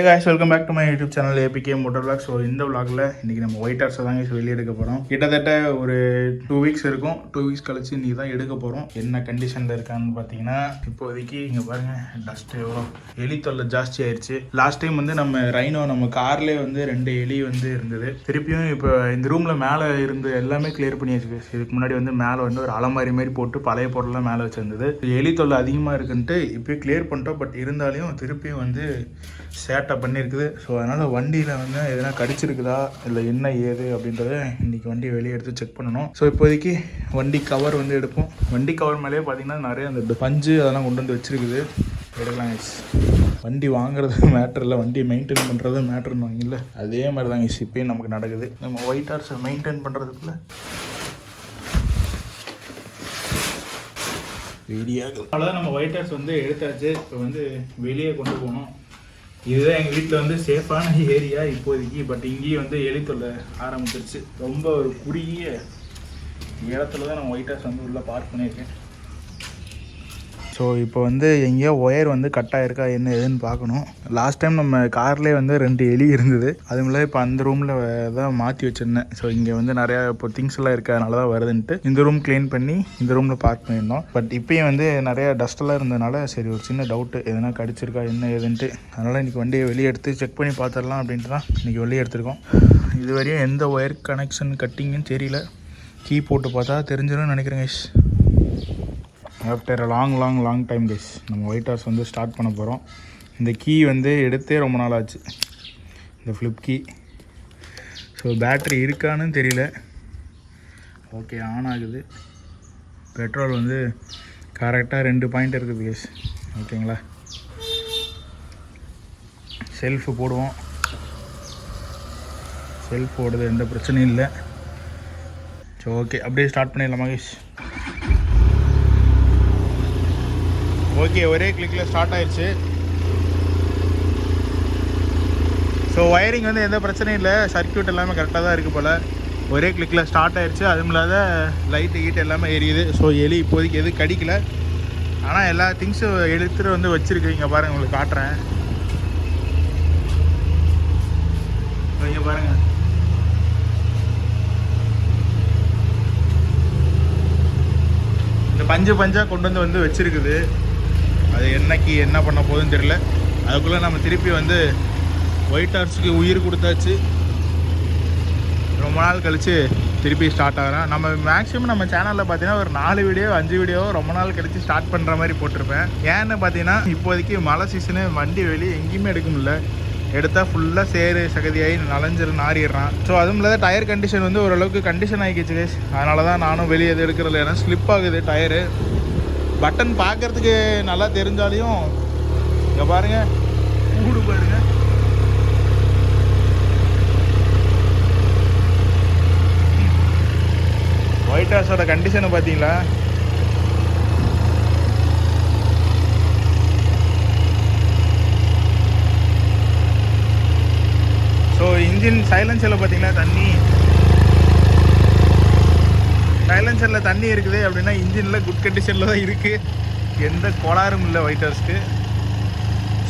guys, welcome back to my YouTube channel APK Motor Vlog. So இந்த vlogல இன்றைக்கி நம்ம ஒயிட் ஹார்ஸை தாங்க வெளியே எடுக்க போகிறோம். கிட்டத்தட்ட ஒரு 2 வீக்ஸ் இருக்கும். 2 வீக்ஸ் கழிச்சு இன்றைக்கி தான் எடுக்க போகிறோம். என்ன கண்டிஷனில் இருக்கான்னு பார்த்தீங்கன்னா, இப்போதைக்கு இங்கே பாருங்கள், டஸ்ட்டு எவ்வளோ எலி தொல்லை ஜாஸ்தி ஆயிடுச்சு. லாஸ்ட் டைம் வந்து நம்ம கார்லேயே வந்து 2 எலி வந்து இருந்தது. திருப்பியும் இப்போ இந்த ரூமில் மேலே இருந்து எல்லாமே கிளியர் பண்ணியாச்சு. இதுக்கு முன்னாடி வந்து மேலே வந்து ஒரு அலமாரி மாதிரி போட்டு பழைய பொருள்லாம் மேலே வச்சுருந்தது. எலி தொல்லை அதிகமாக இருக்குன்ட்டு இப்போயும் கிளியர் பண்ணிட்டோம். பட் இருந்தாலும் திருப்பியும் வந்து சேட்டை பண்ணியிருக்குது. ஸோ அதனால் வண்டியில் வந்து எதனா கடிச்சிருக்குதா இல்லை என்ன ஏது அப்படின்றத இன்றைக்கி வண்டியை வெளியே எடுத்து செக் பண்ணணும். ஸோ இப்போதைக்கு வண்டி கவர் வந்து எடுப்போம். வண்டி கவர் மேலேயே பார்த்திங்கன்னா நிறைய அந்த பஞ்சு அதெல்லாம் கொண்டு வந்து வச்சுருக்குது. எடுக்கலாம். வண்டி வாங்குறது மேட்ரு இல்லை, வண்டியை மெயின்டைன் பண்ணுறது மேட்ருன்னு வாங்கல. அதே மாதிரி தாங்க இப்போயும் நமக்கு நடக்குது. நம்ம ஒயிட் ஹார்ஸை மெயின்டைன் பண்ணுறதுக்குள்ள வெளியாகுது. அவ்வளோதான், நம்ம ஒயிட் ஹார்ஸ் வந்து எடுத்தாச்சு. இப்போ வந்து வெளியே கொண்டு போகணும். இதுதான் எங்கள் வீட்டில் வந்து சேஃபான ஏரியா இப்போதைக்கு. பட் இங்கேயும் வந்து எலி தொல்லை ஆரம்பிச்சிருச்சு. ரொம்ப ஒரு குறுகிய இடத்துல தான் நான் ஒயிட் ஹார்ஸ் வந்து உள்ளே பார்க் பண்ணியிருக்கேன். ஸோ இப்போ வந்து எங்கேயோ ஒயர் வந்து கட் ஆகிருக்கா என்ன ஏதுன்னு பார்க்கணும். லாஸ்ட் டைம் நம்ம கார்லேயே வந்து 2 எலி இருந்தது. அதுமில்ல இப்போ அந்த ரூமில் தான் மாற்றி வச்சுருந்தேன். ஸோ இங்கே வந்து நிறையா இப்போ திங்ஸ் எல்லாம் இருக்குது, அதனால தான் வருதுன்ட்டு இந்த ரூம் க்ளீன் பண்ணி இந்த ரூமில் பார்க் பண்ணியிருந்தோம். பட் இப்போயும் வந்து நிறையா டஸ்டெல்லாம் இருந்ததுனால சரி ஒரு சின்ன டவுட்டு எதனா கடிச்சிருக்கா என்ன ஏதுன்ட்டு. அதனால் இன்றைக்கி வண்டியை வெளியே எடுத்து செக் பண்ணி பார்த்துடலாம் அப்படின்ட்டு தான் இன்றைக்கி வெளியே எடுத்துருக்கோம். இதுவரையும் எந்த ஒயர் கனெக்ஷன் கட்டிங்குன்னு தெரியல. கீ போட்டு பார்த்தா தெரிஞ்சிடும்னு நினைக்கிறேங்க. ஆஃப்டர் லாங் டைம் கைஸ் நம்ம ஒயிட் ஹார்ஸ் வந்து ஸ்டார்ட் பண்ண போகிறோம். இந்த கீ வந்து எடுத்தே ரொம்ப நாள் ஆச்சு, இந்த ஃப்ளிப் கீ. ஸோ பேட்ரி இருக்கான்னு தெரியல. ஓகே, ஆன் ஆகுது. பெட்ரோல் வந்து கரெக்டாக 2 பாயிண்ட் இருக்குது கைஸ். ஓகேங்களா, செல்ஃபு போடுவோம். செல்ஃப் ஓடுது, எந்த பிரச்சனையும் இல்லை. ஸோ ஓகே, அப்படியே ஸ்டார்ட் பண்ணிடலாமா கைஸ்? ஓகே, ஒரே கிளிக்கில் ஸ்டார்ட் ஆயிடுச்சு. ஸோ ஒயரிங் வந்து எந்த பிரச்சனையும் இல்லை, சர்க்யூட் எல்லாமே கரெக்டாக தான் இருக்குது போல். ஒரே கிளிக்கில் ஸ்டார்ட் ஆயிடுச்சு. அதுவும் இல்லாத லைட்டு கீட்டு எல்லாமே எரியுது. ஸோ எலி இப்போதைக்கு எதுவும் கடிக்கலை. ஆனால் எல்லா திங்ஸும் எடுத்துகிட்டு வந்து வச்சுருக்கு. இங்கே பாருங்கள், உங்களுக்கு காட்டுறேன். இங்கே பாருங்கள், இந்த பஞ்சாக கொண்டு வந்து வச்சுருக்குது. அது என்னைக்கு என்ன பண்ண போகுதுன்னு தெரியல. அதுக்குள்ளே நம்ம திருப்பி வந்து ஒயிட் ஹார்ஸுக்கு உயிர் கொடுத்தாச்சு. ரொம்ப நாள் கழித்து திருப்பி ஸ்டார்ட் ஆகிறேன். நம்ம மேக்ஸிமம் நம்ம சேனலில் பார்த்தீங்கன்னா ஒரு 4 வீடியோ 5 வீடியோ ரொம்ப நாள் கழித்து ஸ்டார்ட் பண்ணுற மாதிரி போட்டிருப்பேன். ஏன்னு பார்த்தீங்கன்னா இப்போதைக்கு மழை சீசனு, வண்டி வெளியே எங்கேயுமே எடுக்க முடியல. எடுத்தால் ஃபுல்லாக சேரு சகதியாகி நாறிடுறான். ஸோ அதுவும் இல்லாத டயர் கண்டிஷன் வந்து ஓரளவுக்கு கண்டிஷன் ஆகிக்கிச்சு கைஸ். அதனால தான் நானும் வெளியே எது எடுக்கிறதில்ல. ஏன்னா ஸ்லிப் ஆகுது டயரு. பட்டன் பார்க்குறதுக்கு நல்லா தெரிஞ்சாலையும் இங்கே பாருங்கள், கூடு பாருங்க. ஒயிட் ஹார்ஸோட கண்டிஷனை பார்த்தீங்களா? ஸோ இன்ஜின் சைலன்சரில் பார்த்தீங்கன்னா சைலன்சரில் தண்ணி இருக்குது அப்படின்னா இன்ஜினில் குட் கண்டிஷனில் தான் இருக்குது. எந்த கோளாறும் இல்லை ஒயிட் ஹார்ஸ்க்கு.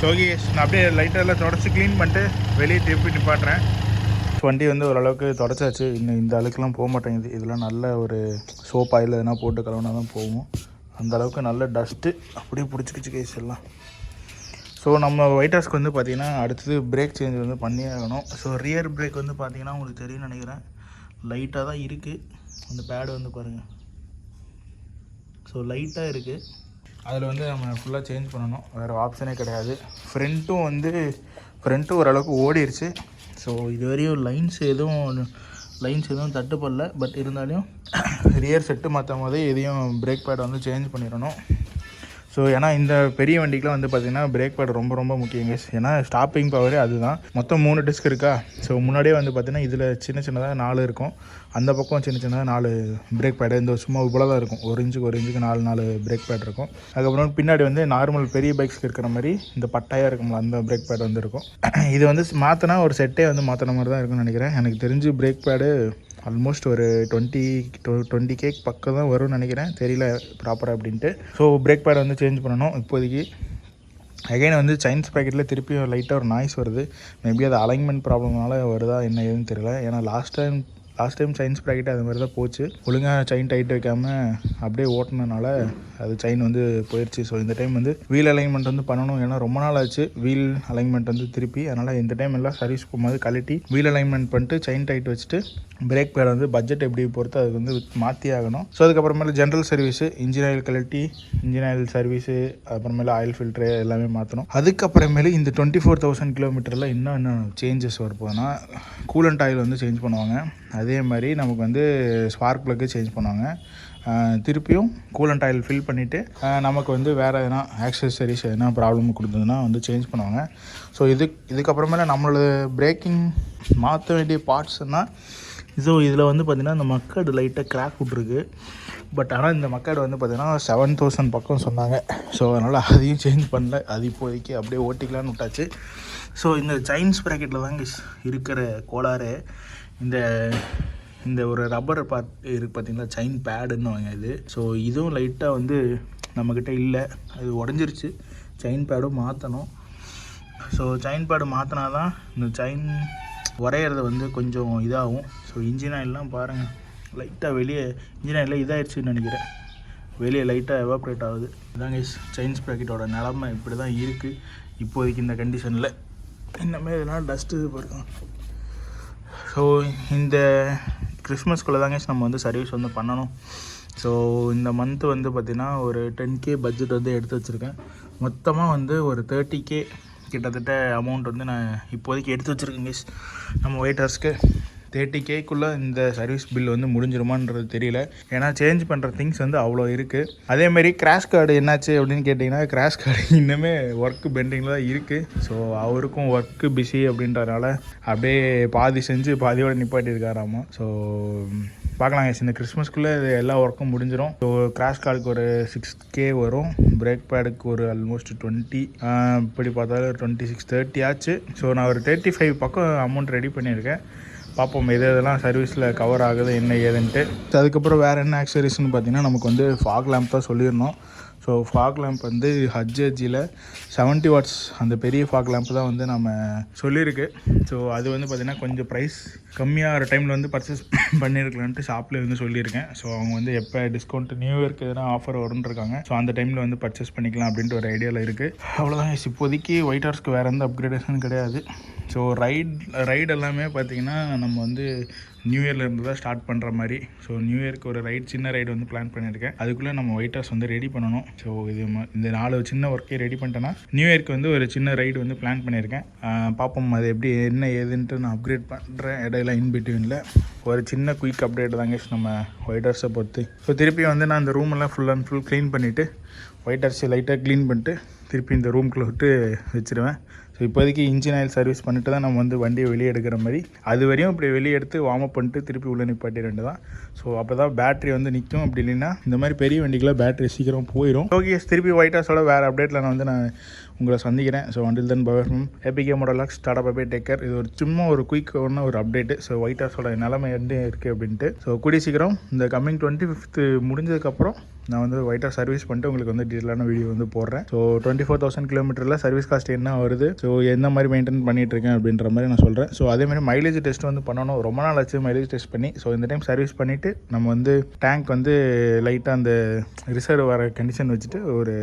ஸோ நான் அப்படியே லைட்டெல்லாம் தொடச்சி க்ளீன் பண்ணிட்டு வெளியே திருப்பி நிப்பாட்டுறேன். வண்டி வந்து ஓரளவுக்கு தொடச்சாச்சு. இன்னும் இந்த அளவுக்குலாம் போக மாட்டேங்குது. இதெல்லாம் நல்ல ஒரு சோப் ஆயில் எதனா போட்டு கழுவுனா தான் போகும். அந்தளவுக்கு நல்ல டஸ்ட்டு அப்படியே பிடிச்சிக்கிச்சு கேஸ் எல்லாம். ஸோ நம்ம ஒயிட் ஹார்ஸ்க்கு வந்து பார்த்திங்கன்னா அடுத்தது பிரேக் சேஞ்ச் வந்து பண்ணியே ஆகணும். ஸோ ரியர் பிரேக் வந்து பார்த்திங்கன்னா உங்களுக்கு தெரியும்னு நினைக்கிறேன், லைட்டாக தான் இருக்குது. அந்த பேடு வந்து பாருங்கள், ஸோ லைட்டாக இருக்குது. அதில் வந்து நம்ம ஃபுல்லாக சேஞ்ச் பண்ணணும், வேறு ஆப்ஷனே கிடையாது. ஃப்ரண்ட்டும் ஓரளவுக்கு ஓடிடுச்சு. ஸோ இதுவரையும் லைன்ஸ் எதுவும் தட்டுப்படல. பட் இருந்தாலும் ரியர் செட்டு மாற்றும் போதே எதையும் பிரேக் பேடை வந்து சேஞ்ச் பண்ணிடணும். ஸோ ஏன்னா இந்த பெரிய வண்டிக்கெலாம் வந்து பார்த்திங்கன்னா பிரேக் பேட் ரொம்ப ரொம்ப முக்கியங்க. ஏன்னா ஸ்டாப்பிங் பவரே அதுதான். மொத்தம் 3 டிஸ்க் இருக்கா. ஸோ முன்னாடியே வந்து பார்த்திங்கன்னா இதில் சின்னதாக 4 இருக்கும், அந்த பக்கம் சின்னதாக 4 பிரேக் பேடு. இந்த சும்மா இவ்வளோ தான் இருக்கும், 1 இன்ச்சுக்கு 4 பிரேக் பேட் இருக்கும். அதுக்கப்புறம் பின்னாடி வந்து நார்மல் பெரிய பைக்ஸ்க்கு இருக்கிற மாதிரி இந்த பட்டாயாக இருக்கும்ல, அந்த பிரேக் பேட் வந்து இருக்கும். இது வந்து மாற்றினா ஒரு செட்டே வந்து மாற்றின மாதிரி தான் இருக்குன்னு நினைக்கிறேன். எனக்கு தெரிஞ்சு பிரேக் பேடு ஆல்மோஸ்ட் ஒரு 20K பக்கம் தான் வரும்னு நினைக்கிறேன், தெரியல ப்ராப்பராக அப்படின்ட்டு. ஸோ பிரேக் பேட் வந்து சேஞ்ச் பண்ணணும் இப்போதைக்கு. அகைன் வந்து சைன்ஸ் ப்ராக்கெட்டில் திருப்பியும் லைட்டாக ஒரு நாய்ஸ் வருது. மேபி அது அலைன்மெண்ட் ப்ராப்ளம்னால வருதா என்ன ஏதுன்னு தெரியல. ஏன்னா லாஸ்ட் டைம் சைன்ஸ் ப்ராக்கெட் அது மாதிரி தான் போச்சு. ஒழுங்காக செயின் டைட் வைக்காமல் அப்படியே ஓட்டினனால அது செயின் வந்து போயிடுச்சு. ஸோ இந்த டைம் வந்து வீல் அலைன்மெண்ட் வந்து பண்ணணும். ஏன்னா ரொம்ப நாள் ஆச்சு வீல் அலைன்மெண்ட் வந்து திருப்பி. அதனால் இந்த டைம் எல்லாம் சர்வீஸ் போகும்போது கழட்டி வீல் அலைன்மெண்ட் பண்ணிட்டு செயின் டைட் வச்சுட்டு பிரேக் பேட் வந்து பட்ஜெட் எப்படி பொறுத்து அதுக்கு வந்து மாற்றி ஆகணும். ஸோ அதுக்கப்புறமேல ஜென்ரல் சர்வீஸு, இன்ஜின் ஆயில் கழட்டி இன்ஜின் ஆயில் சர்வீஸு, அப்புறமேல ஆயில் ஃபில்ட்ரு எல்லாமே மாற்றணும். அதுக்கப்புறமேல இந்த 24,000 கிலோமீட்டரில் என்ன சேஞ்சஸ் வரப்போகுதுன்னா கூலண்ட் ஆயில் வந்து சேஞ்ச் பண்ணுவாங்க. அதே மாதிரி நமக்கு வந்து ஸ்பார்க் ப்ளக்கு சேஞ்ச் பண்ணுவாங்க. திருப்பியும் கூலண்ட் ஆயில் ஃபில் பண்ணிவிட்டு நமக்கு வந்து வேறு எதனா ஆக்சசரிஸ் எதனா ப்ராப்ளம் கொடுத்ததுன்னா வந்து சேஞ்ச் பண்ணுவாங்க. ஸோ இதுக்கப்புறமேல நம்மளோட பிரேக்கிங் மாற்ற வேண்டிய பார்ட்ஸ்னால் இதில் வந்து பார்த்திங்கன்னா இந்த மக்கடு லைட்டாக கிராக் விட்ருக்கு. பட் ஆனால் இந்த மக்கடு வந்து பார்த்திங்கன்னா 7,000 பக்கம் சொன்னாங்க. ஸோ அதனால் அதையும் சேஞ்ச் பண்ணல. அது இப்போதைக்கு அப்படியே ஓட்டிக்கலான்னு விட்டாச்சு. ஸோ இந்த சைன்ஸ் ப்ராக்கெட்டில் தாங்க இருக்கிற கோளாறு. இந்த ஒரு ரப்பர் பார்ட் இருக்குது பார்த்திங்களா, செயின் பேடுன்னு வாங்க இது. ஸோ இதுவும் லைட்டாக வந்து நம்மக்கிட்ட இல்லை, அது உடஞ்சிருச்சு. செயின் பேடும் மாற்றணும். ஸோ செயின் பேடு மாற்றினா தான் இந்த செயின் உரையிறது வந்து கொஞ்சம் இதாகும். ஸோ இன்ஜின் ஆயிலெலாம் பாருங்கள் லைட்டாக வெளியே இன்ஜின் ஆயிலில் இதாகிடுச்சின்னு நினைக்கிறேன். வெளியே லைட்டாக எவாப்ரேட் ஆகுது. இதாங்க சைன்ஸ் ப்ராக்கெட்டோட நிலமை இப்படி தான் இருக்குது இப்போதைக்கு இந்த கண்டிஷனில். இன்னமே இதெல்லாம் டஸ்ட்டு போயிருக்கோம். ஸோ இந்த கிறிஸ்மஸ்குள்ளே தாங்க நம்ம வந்து சர்வீஸ் வந்து பண்ணணும். ஸோ இந்த மந்த்து வந்து பார்த்திங்கன்னா ஒரு 10K பட்ஜெட் வந்து எடுத்து வச்சுருக்கேன். மொத்தமாக வந்து ஒரு 30K கிட்டத்தட்ட அமௌண்ட் வந்து நான் இப்போதைக்கு எடுத்து வச்சுருக்கேன் கேஸ். நம்ம வெயிட்டர்ஸ்க்கு 30Kக்குள்ளே இந்த சர்வீஸ் பில் வந்து முடிஞ்சிருமான்றது தெரியல. ஏன்னா சேஞ்ச் பண்ணுற திங்ஸ் வந்து அவ்வளோ இருக்குது. அதேமாரி கிராஷ் கார்டு என்னாச்சு அப்படின்னு கேட்டிங்கன்னா கிராஷ் கார்டு இன்னுமே ஒர்க்கு பெண்டிங்கில் தான் இருக்குது. ஸோ அவருக்கும் ஒர்க்கு பிஸி அப்படின்றதுனால அப்படியே பாதி செஞ்சு பாதியோடு நிப்பாட்டியிருக்காராமா. ஸோ பார்க்கலாங்க இந்த கிறிஸ்மஸ்க்குள்ளே எல்லா ஒர்க்கும் முடிஞ்சிடும். ஸோ கிராஷ் கார்டுக்கு ஒரு 6K வரும், பிரேக் பேடுக்கு ஒரு ஆல்மோஸ்ட் 20, இப்படி பார்த்தாலும் 26-30 ஆச்சு. ஸோ நான் ஒரு 35 பக்கம் அமௌண்ட் ரெடி பண்ணியிருக்கேன். பார்ப்போம் இதெல்லாம் சர்வீஸில் கவர் ஆகுது என்ன ஏதுன்ட்டு. அதுக்கப்புறம் வேறு என்ன ஆக்சரிஸ்ன்னு பார்த்தீங்கன்னா நமக்கு வந்து ஃபாக் லேம்ப் தான் சொல்லிடணும். ஸோ ஃபாக் லேம்ப் வந்து ஹஜ்ஜியில் 70 வாட்ஸ் அந்த பெரிய ஃபாக் லேம்ப் தான் வந்து நம்ம சொல்லியிருக்கு. ஸோ அது வந்து பார்த்திங்கன்னா கொஞ்சம் ப்ரைஸ் கம்மியாகிற டைமில் வந்து பர்ச்சேஸ் பண்ணியிருக்கலான்ட்டு ஷாப்பில் வந்து சொல்லியிருக்கேன். ஸோ அவங்க வந்து எப்போ டிஸ்கவுண்ட் நியூ இயர்க்கு எதனா ஆஃபர் வரும்னு இருக்காங்க. ஸோ அந்த டைமில் வந்து பர்ச்சேஸ் பண்ணிக்கலாம் அப்படின்ட்டு ஒரு ஐடியாவில் இருக்குது. அவ்வளோதான் இப்போதைக்கு ஒயிட் ஹார்ஸ்க்கு வேறு எந்த அப்கிரேடேஷன் கிடையாது. ஸோ ரைடு எல்லாமே பார்த்திங்கன்னா நம்ம வந்து நியூ இயர்லேருந்து தான் ஸ்டார்ட் பண்ணுற மாதிரி. ஸோ நியூ இயர்க்கு ஒரு சின்ன ரைடு வந்து பிளான் பண்ணியிருக்கேன். அதுக்குள்ளே நம்ம ஒயிட் ஹார்ஸ் வந்து ரெடி பண்ணணும். ஸோ இந்த 4 சின்ன ஒர்க்கே ரெடி பண்ணிட்டேன்னா நியூ இயர்க்கு வந்து ஒரு சின்ன ரைடு வந்து பிளான் பண்ணியிருக்கேன். பார்ப்போம் அது எப்படி என்ன ஏதுன்ட்டு நான் அப்கிரேட் பண்ணுறேன். இடையில இன்பிட்வீனில் ஒரு சின்ன குயிக் அப்டேட் தாங்க நம்ம ஒயிட் ஹார்ஸை பொறுத்து. ஸோ திருப்பி வந்து நான் இந்த ரூமெல்லாம் ஃபுல் அண்ட் ஃபுல் க்ளீன் பண்ணிவிட்டு ஒயிட் ஹார்ஸை லைட்டாக க்ளீன் பண்ணிட்டு திருப்பி இந்த ரூம்குள்ளே விட்டு வச்சுருவேன். ஸோ இப்போதைக்கு இன்ஜின் ஆயில் சர்வீஸ் பண்ணிட்டு தான் நம்ம வந்து வண்டியை வெளியே எடுக்கிற மாதிரி. அது வரையும் இப்படி வெளியே எடுத்து வார்ம் அப் பண்ணிட்டு திருப்பி உள்ளே நிப்பாட்டி ரெண்டு தான். ஸோ அப்போ தான் பேட்டரி வந்து நிற்கும். அப்படி இல்லைன்னா இந்த மாதிரி பெரிய வண்டிக்கெலாம் பேட்டரி சீக்கிரம் போயிடும். ஓகே திருப்பி ஒயிட் ஹார்ஸோட வேறு அப்டேட்டில் நான் உங்களை சந்திக்கிறேன். So until then bye from APK Motorworks tata bye take care. இது ஒரு சும்மா ஒரு குயிக் ஒரு அப்டேட்டு. ஸோ ஒயிட் ஹார்ஸோட நிலைமை என்ன இருக்குது அப்படின்ட்டு. ஸோ கூடிய சீக்கிரம் இந்த கம்மிங் 25th முடிஞ்சதுக்கப்புறம் நான் வந்து ஒயிட் ஹார்ஸ் சர்வீஸ் பண்ணிட்டு உங்களுக்கு வந்து டீட்டெயிலான வீடியோ வந்து போடுறேன். ஸோ 24,000 கிலோமீட்டரில் சர்வீஸ் காஸ்ட் என்ன வருது, ஸோ எந்த மாதிரி மெயின்டைன் பண்ணிகிட்டு இருக்கேன் அப்படின்ற மாதிரி நான் சொல்கிறேன். ஸோ அதேமாதிரி மைலேஜ் டெஸ்ட் வந்து பண்ணணும். ரொம்ப நாள் ஆச்சு மைலேஜ் டெஸ்ட் பண்ணி. ஸோ இந்த டைம் சர்வீஸ் பண்ணிவிட்டு நம்ம வந்து டேங்க் வந்து லைட்டாக அந்த ரிசர்வ் வர கண்டிஷன் வச்சுட்டு ஒரு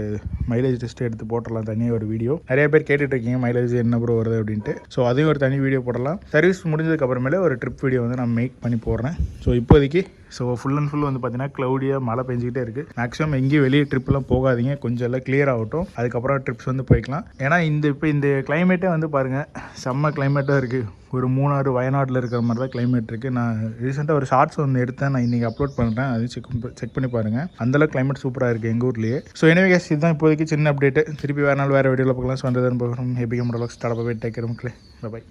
மைலேஜ் டெஸ்ட் எடுத்து போட்டுடலாம். தனியாக ஒரு வீடியோ நிறைய பேர் கேட்டுட்டு இருக்கீங்க மைலேஜ் என்ன ப்ரோ வருது அப்படின்ட்டு. ஸோ அதையும் ஒரு தனி வீடியோ போடலாம். சர்வீஸ் முடிஞ்சதுக்கு அப்புறமேலே ஒரு ட்ரிப் வீடியோ வந்து நான் மேக் பண்ணி போடுறேன். ஸோ இப்போதைக்கு ஃபுல் அண்ட் ஃபுல் வந்து பார்த்தீங்கன்னா க்ளவுடியாக மழை பெஞ்சிக்கிட்டே இருக்குது. மேக்ஸிமம் எங்கேயும் வெளியே ட்ரிப்லாம் போகாதீங்க, கொஞ்சம் எல்லாம் கிளியர் ஆகட்டும், அதுக்கப்புறம் ட்ரிப்ஸ் வந்து போய்க்கலாம். ஏன்னா இப்போ இந்த கிளைமேட்டே வந்து பாருங்கள் செம்ம கிளைமேட்டாக இருக்குது. ஒரு மூணாறு வயநாட்டில் இருக்கிற மாதிரி தான் கிளைமேட் இருக்குது. நான் ரீசெண்டாக ஒரு ஷார்ட்ஸ் ஒன்று எடுத்தேன், நான் இன்றைக்கி அப்லோட் பண்ணுறேன், அது செக் பண்ணி பாருங்கள். அந்தளவுக்கு கிளைமேட் சூப்பராக இருக்குது எங்கள் ஊர்லேயே. ஸோ எனவே கேஸ் இதுதான் இப்போதைக்கு சின்ன அப்டேட்டு. திருப்பி வேறு நாள் வேறு வீடியோவில் பார்க்கலாம். ஸோ அந்த APK Motorworks tata bye take care மக்களே. பை.